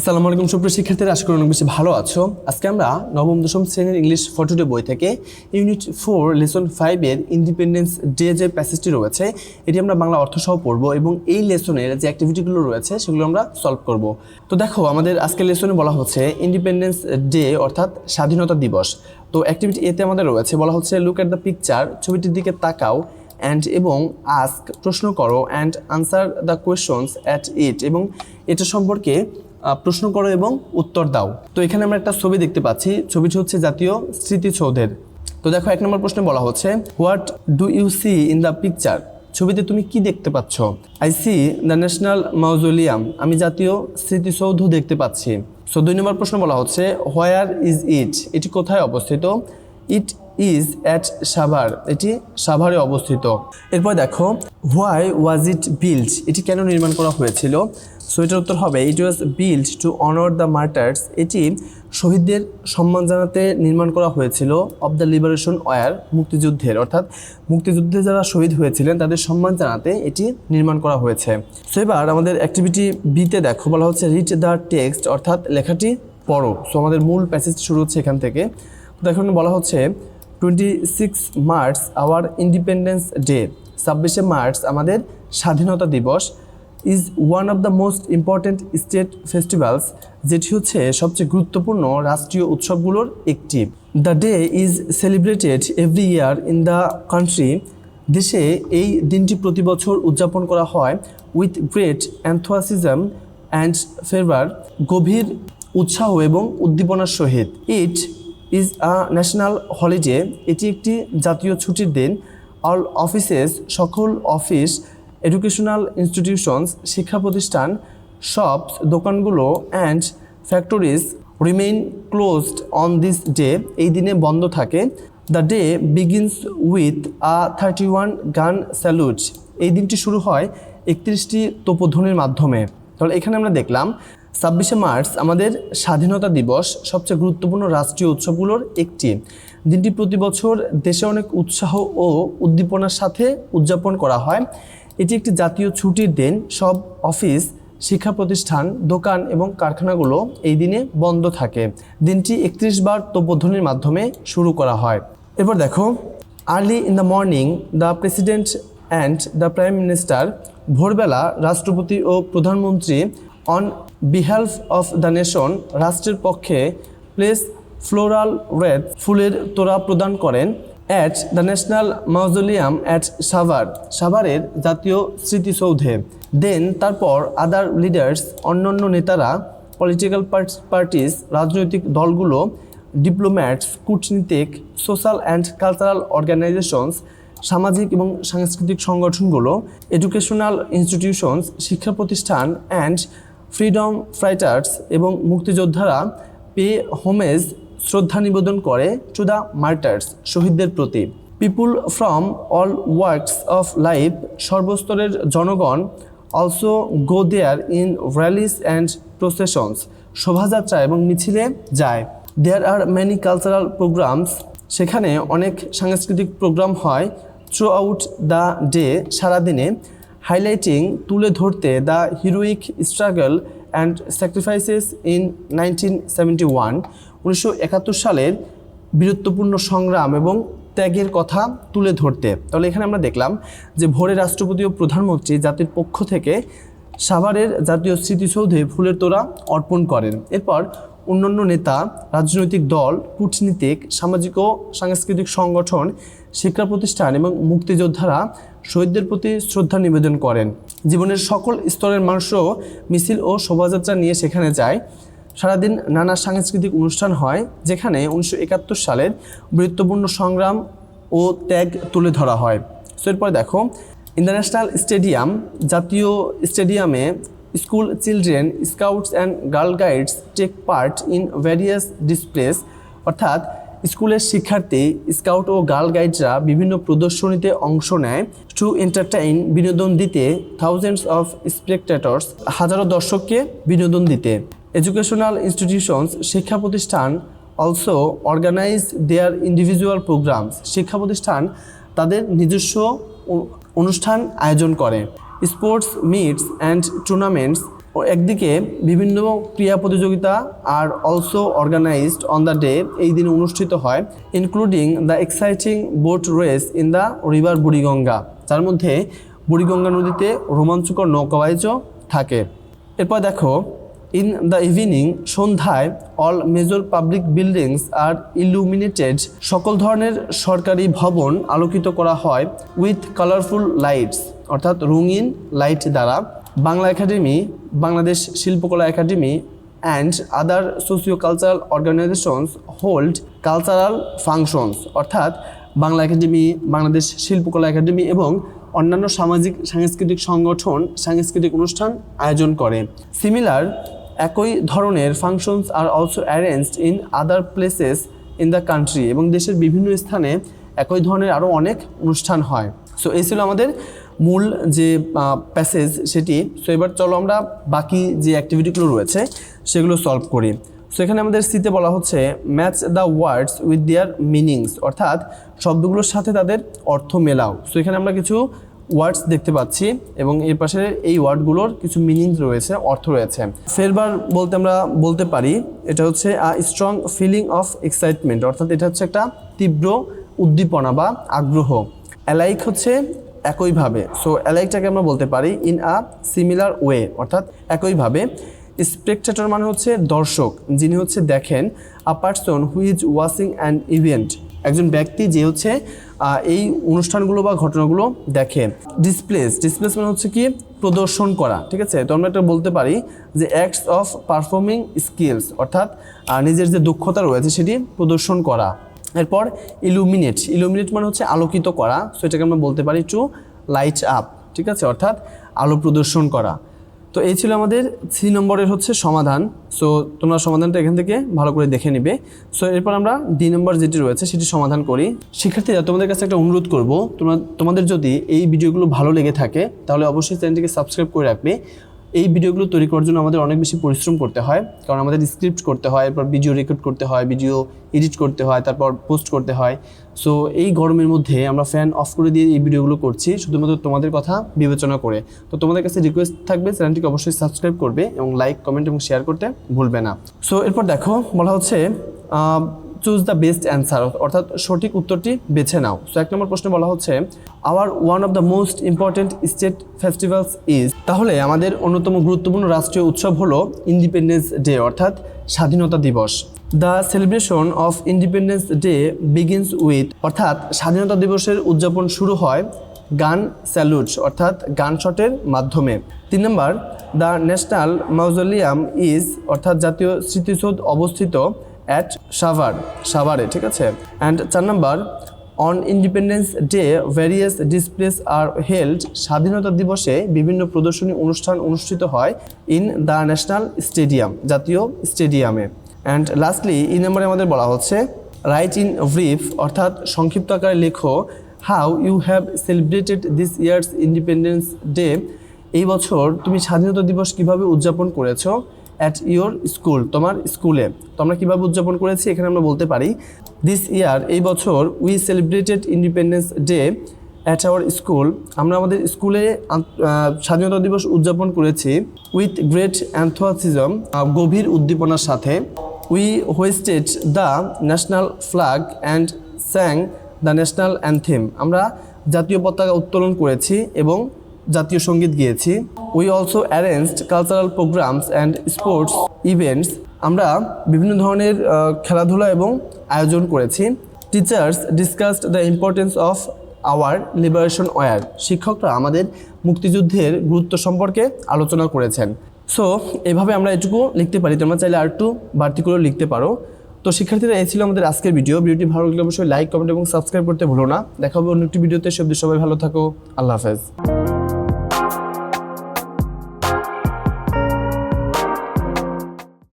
আসসালামু আলাইকুম সুপ্রিয় শিক্ষার্থীরা, আশা করি অনেক বেশি ভালো আছো। আজকে আমরা নবম দশম শ্রেণীর ইংলিশ ফর টুডে বই থেকে ইউনিট 4 লেসন 5 এর ইন্ডিপেন্ডেন্স ডে যে প্যাসেজটি রয়েছে এটি আমরা বাংলা অর্থ সহ পড়বো এবং এই লেসনের যে অ্যাক্টিভিটিগুলো রয়েছে সেগুলো আমরা সলভ করব। তো দেখো, আমাদের আজকের লেসনে বলা হচ্ছে ইন্ডিপেন্ডেন্স ডে অর্থাৎ স্বাধীনতা দিবস। তো অ্যাক্টিভিটি এতে আমাদের রয়েছে, বলা হচ্ছে লুক অ্যাট দ্য পিকচার, ছবিটির দিকে তাকাও, অ্যান্ড এবং আস্ক প্রশ্ন করো, and answer the questions at it এবং এটা সম্পর্কে প্রশ্ন করো এবং উত্তর দাও। তো এখানে আমরা একটা ছবি দেখতে পাচ্ছি, ছবিটি হচ্ছে জাতীয় স্মৃতিসৌধের। তো দেখো, 1 নম্বর প্রশ্নে বলা হচ্ছে what do you see in the picture, ছবিতে তুমি কি দেখতে পাচ্ছ? I see the national mausoleum, আমি জাতীয় স্মৃতিসৌধ দেখতে পাচ্ছি। সো 2 নম্বর প্রশ্ন বলা হচ্ছে হোয়ার ইজ ইট, এটি কোথায় অবস্থিত? ইট ইজ অ্যাট সাভার, এটি সাভারে অবস্থিত। এরপর দেখো হোয়াই ওয়াজ ইট বিল্ড, এটি কেন নির্মাণ করা হয়েছিল? সো এটার উত্তর হবে it was build to honour the martyrs, এটি শহীদদের সম্মান জানাতে নির্মাণ করা হয়েছিল। অফ দ্য লিবারেশন ওয়ার, মুক্তিযুদ্ধের, অর্থাৎ মুক্তিযুদ্ধে যারা শহীদ হয়েছিলেন তাদের সম্মান জানাতে এটি নির্মাণ করা হয়েছে। সো এবার আমাদের অ্যাক্টিভিটি বিতে দেখো, বলা হচ্ছে রিড দ্য টেক্সট, অর্থাৎ লেখাটি পড়ো। সো আমাদের মূল প্যাসেজ শুরু হচ্ছে এখান থেকে। তো এখন বলা হচ্ছে 26 মার্চ আওয়ার ইন্ডিপেন্ডেন্স ডে, 26শে মার্চ আমাদের স্বাধীনতা দিবস। Is one of the most important state festivals, যেটি হচ্ছে সবচেয়ে গুরুত্বপূর্ণ রাষ্ট্রীয় উৎসবগুলোর একটি। The day is celebrated every year in the country, দেশে এই দিনটি প্রতি বছর উদযাপন করা হয়। With great enthusiasm and fervour, গভীর উৎসাহ এবং উদ্দীপনার সহিত। It is a national holiday, এটি একটি জাতীয় ছুটির দিন। অল অফিসেস, সকল অফিস, এডুকেশনাল ইনস্টিটিউশনস, শিক্ষা প্রতিষ্ঠান, শপস, দোকানগুলো, and factories remain closed on this day, এই দিনে বন্ধ থাকে। The day begins with a 31 গান স্যালুট, এই দিনটি শুরু হয় 31টি তোপধ্বনির মাধ্যমে। তাহলে এখানে আমরা দেখলাম 26শে মার্চ আমাদের স্বাধীনতা দিবস, সবচেয়ে গুরুত্বপূর্ণ রাষ্ট্রীয় উৎসবগুলোর একটি। দিনটি প্রতি বছর দেশে অনেক উৎসাহ ও উদ্দীপনার সাথে উদযাপন করা হয়। এটি একটি জাতীয় ছুটির দিন। সব অফিস, শিক্ষা প্রতিষ্ঠান, দোকান এবং কারখানাগুলো এই দিনে বন্ধ থাকে। দিনটি 31 বার তোপধ্বনির মাধ্যমে শুরু করা হয়। এরপর দেখো early in the morning the president and the prime minister, ভোরবেলা রাষ্ট্রপতি ও প্রধানমন্ত্রী অন বিহালফ অফ দ্য নেশন, রাষ্ট্রের পক্ষে, প্লেস ফ্লোরাল রেড, ফুলের তোড়া প্রদান করেন। At the national mausoleum at Savar, সাভারের জাতীয় স্মৃতিসৌধে। দেন, তারপর, আদার লিডার্স, অন্যান্য নেতারা, পলিটিক্যাল পার্টিস, রাজনৈতিক দলগুলো, ডিপ্লোম্যাটস, কূটনীতিক, সোশ্যাল অ্যান্ড কালচারাল অর্গানাইজেশনস, সামাজিক এবং সাংস্কৃতিক সংগঠনগুলো, এডুকেশনাল ইনস্টিটিউশনস, শিক্ষা প্রতিষ্ঠান, অ্যান্ড ফ্রিডম ফাইটার্স এবং মুক্তিযোদ্ধারা পে হোমেজ, শ্রদ্ধা নিবেদন করে টু দ্য মার্টার্স, শহীদদের প্রতি। People from all works of life, সর্বস্তরের জনগণ, also go there in rallies and processions, শোভাযাত্রা এবং মিছিলে যায়। There are many cultural programs, সেখানে অনেক সাংস্কৃতিক প্রোগ্রাম হয়। থ্রু আউট দ্য ডে, সারাদিনে। হাইলাইটিং, তুলে ধরতে, the heroic struggle and sacrifices in 1971, 1971 সালের বীরত্বপূর্ণ সংগ্রাম এবং ত্যাগের কথা তুলে ধরতে। তাহলে এখানে আমরা দেখলাম যে ভোরে রাষ্ট্রপতি ও প্রধানমন্ত্রী জাতির পক্ষ থেকে সাভারের জাতীয় স্মৃতিসৌধে ফুলের তোড়া অর্পণ করেন। এরপর অন্যান্য নেতা, রাজনৈতিক দল, কূটনীতিক, সামাজিক ও সাংস্কৃতিক সংগঠন, শিক্ষা প্রতিষ্ঠান এবং মুক্তিযোদ্ধারা শহীদদের প্রতি শ্রদ্ধা নিবেদন করেন। জীবনের সকল স্তরের মানুষও মিছিল ও শোভাযাত্রা নিয়ে সেখানে যায়। সারাদিন নানা সাংস্কৃতিক অনুষ্ঠান হয়, যেখানে 1971 সালের বীরত্বপূর্ণ সংগ্রাম ও ত্যাগ তুলে ধরা হয়। সো এরপর দেখো ইন্টারন্যাশনাল স্টেডিয়াম, জাতীয় স্টেডিয়ামে, school children, scouts and girl guides take part in various displays, অর্থাৎ স্কুলের শিক্ষার্থী, স্কাউট ও গার্ল গাইডরা বিভিন্ন প্রদর্শনীতে অংশ নেয়। টু এন্টারটেইন, বিনোদন দিতে। থাউজেন্ডস অফ স্পেকটেটর্স, হাজারো দর্শককে বিনোদন দিতে। এডুকেশনাল ইনস্টিটিউশনস, শিক্ষা প্রতিষ্ঠান, also organize their individual programs, শিক্ষা প্রতিষ্ঠান তাদের নিজস্ব অনুষ্ঠান আয়োজন করে। স্পোর্টস মিটস অ্যান্ড টুর্নামেন্টস, একদিকে বিভিন্ন ক্রীড়া প্রতিযোগিতা are also organized on the day, এই দিনে অনুষ্ঠিত হয়, including the exciting boat race in the river Buriganga, যার মধ্যে বুড়িগঙ্গা নদীতে রোমাঞ্চকর নৌকাবাইজও থাকে। এরপর দেখো, ইন দ্য ইভিনিং, সন্ধ্যায়, all major public buildings are illuminated, সকল ধরনের সরকারি ভবন আলোকিত করা হয় উইথ কালারফুল লাইটস, অর্থাৎ রঙিন লাইট দ্বারা। Bangla academy, Bangladesh Shilpakala academy and other socio cultural organizations hold cultural functions, অর্থাৎ বাংলা একাডেমি, বাংলাদেশ শিল্পকলা একাডেমি এবং অন্যান্য সামাজিক সাংস্কৃতিক সংগঠন সাংস্কৃতিক অনুষ্ঠান আয়োজন করে। সিমিলার, একই ধরনের functions are also arranged in other places in the country, এবং দেশের বিভিন্ন স্থানে একই ধরনের আরও অনেক অনুষ্ঠান হয়। সো এই ছিল আমাদের মূল যে প্যাসেজ সেটি। সো এবার চলো আমরা বাকি যে অ্যাক্টিভিটিগুলো রয়েছে সেগুলো সলভ করি। সো এখানে আমাদের সিতে বলা হচ্ছে match the words with their meanings, অর্থাৎ শব্দগুলোর সাথে তাদের অর্থ মেলাও। সো এখানে আমরা কিছু ওয়ার্ডস দেখতে পাচ্ছি এবং এর পাশে এই ওয়ার্ডগুলোর কিছু মিনিং রয়েছে, অর্থ রয়েছে। ফেরবার বলতে আমরা বলতে পারি এটা হচ্ছে a strong feeling of excitement, অর্থাৎ এটা হচ্ছে একটা তীব্র উদ্দীপনা বা আগ্রহ। অ্যালাইক হচ্ছে একইভাবে, সো অ্যালাইকটাকে আমরা বলতে পারি ইন আ সিমিলার ওয়ে, অর্থাৎ একইভাবে। স্পেকটেটর মানে হচ্ছে দর্শক, যিনি হচ্ছে দেখেন। আ person who is watching an event, একজন ব্যক্তি যে হচ্ছে এই অনুষ্ঠানগুলো বা ঘটনাগুলো দেখে। ডিসপ্লেস মানে হচ্ছে কি প্রদর্শন করা, ঠিক আছে। তো আমরা এটা বলতে পারি যে অ্যাক্টস অফ পারফর্মিং স্কিলস, অর্থাৎ নিজের যে দক্ষতা রয়েছে সেটি প্রদর্শন করা। এরপর ইলুমিনেট মানে হচ্ছে আলোকিত করা, সো এটাকে আমরা বলতে পারি টু লাইট আপ, ঠিক আছে, অর্থাৎ আলো প্রদর্শন করা। তো এই ছিল আমাদের 3 নম্বরের হচ্ছে সমাধান। সো তোমরা সমাধানটা এখান থেকে ভালো করে দেখে নিবে। সো এরপর আমরা 2 নম্বর যেটি রয়েছে সেটি সমাধান করি। শিক্ষার্থীরা, তোমাদের কাছে একটা অনুরোধ করব, তোমাদের যদি এই ভিডিওগুলো ভালো লেগে থাকে তাহলে অবশ্যই চ্যানেলটিকে সাবস্ক্রাইব করে রাখবে। এই ভিডিওগুলো তৈরি করার জন্য আমাদের অনেক বেশি পরিশ্রম করতে হয়, কারণ আমাদের স্ক্রিপ্ট করতে হয়, এরপর ভিডিও রেকর্ড করতে হয়, ভিডিও এডিট করতে হয়, তারপর পোস্ট করতে হয়। সো এই গরমের মধ্যে আমরা ফ্যান অফ করে দিয়ে এই ভিডিওগুলো করছি শুধুমাত্র তোমাদের কথা বিবেচনা করে। তো তোমাদের কাছে রিকোয়েস্ট থাকবে চ্যানেলটিকে অবশ্যই সাবস্ক্রাইব করবে এবং লাইক, কমেন্ট এবং শেয়ার করতে ভুলবে না। সো এরপর দেখো বলা হচ্ছে চুজ দ্য বেস্ট অ্যান্সার, অর্থাৎ সঠিক উত্তরটি বেছে নাও। সো 1 নম্বর প্রশ্নে বলা হচ্ছে our one of the most important state festivals is, তাহলে আমাদের অন্যতম গুরুত্বপূর্ণ রাষ্ট্রীয় উৎসব হলো ইন্ডিপেন্ডেন্স ডে, অর্থাৎ স্বাধীনতা দিবস। The celebration of independence day begins with, অর্থাৎ স্বাধীনতা দিবসের উদযাপন শুরু হয় গান স্যালুট, অর্থাৎ গান শটের মাধ্যমে। 3 নম্বর, দ্য ন্যাশনাল মাউজোলিয়াম ইজ, অর্থাৎ জাতীয় স্মৃতিসৌধ অবস্থিত অ্যাট সাভারে, ঠিক আছে। অ্যান্ড 4 নম্বর, on independence day various displays are held, স্বাধীনতা দিবসে বিভিন্ন প্রদর্শনী অনুষ্ঠান অনুষ্ঠিত হয় ইন দ্য ন্যাশনাল স্টেডিয়াম, জাতীয় স্টেডিয়ামে। অ্যান্ড লাস্টলি এই নম্বরে আমাদের বলা হচ্ছে রাইট ইন ব্রিফ, অর্থাৎ সংক্ষিপ্ত আকারে লেখো how you have celebrated this year's independence day, এই বছর তুমি স্বাধীনতা দিবস কিভাবে উদযাপন করেছো অ্যাট ইয়োর স্কুল, তোমার স্কুলে। তো আমরা কীভাবে উদযাপন করেছি এখানে আমরা বলতে পারি দিস ইয়ার, এই বছর we celebrated independence day at our school, আমরা আমাদের স্কুলে স্বাধীনতা দিবস উদযাপন করেছি উইথ গ্রেট অ্যান্থুয়াসিজম, গভীর উদ্দীপনার সাথে। We hoisted the national flag and sang the national anthem, আমরা জাতীয় পতাকা উত্তোলন করেছি এবং জাতীয় সঙ্গীত গিয়েছি। We also arranged cultural programs and sports events, আমরা বিভিন্ন ধরনের খেলাধুলা এবং আয়োজন করেছি। Teachers discussed the importance of our liberation war, শিক্ষকরা আমাদের মুক্তিযুদ্ধের গুরুত্ব সম্পর্কে আলোচনা করেছেন। সো এভাবে আমরা এটুকু লিখতে পারি, তোমরা চাইলে আর একটু বাড়তি করে লিখতে পারো। তো শিক্ষার্থীরা, এই ছিল আমাদের আজকের ভিডিওটি ভালো লাগলে অবশ্যই লাইক, কমেন্ট এবং সাবস্ক্রাইব করতে ভুলো না। দেখা হবে অন্য একটি ভিডিওতে। সবাই ভালো থাকো, আল্লাহ হাফেজ।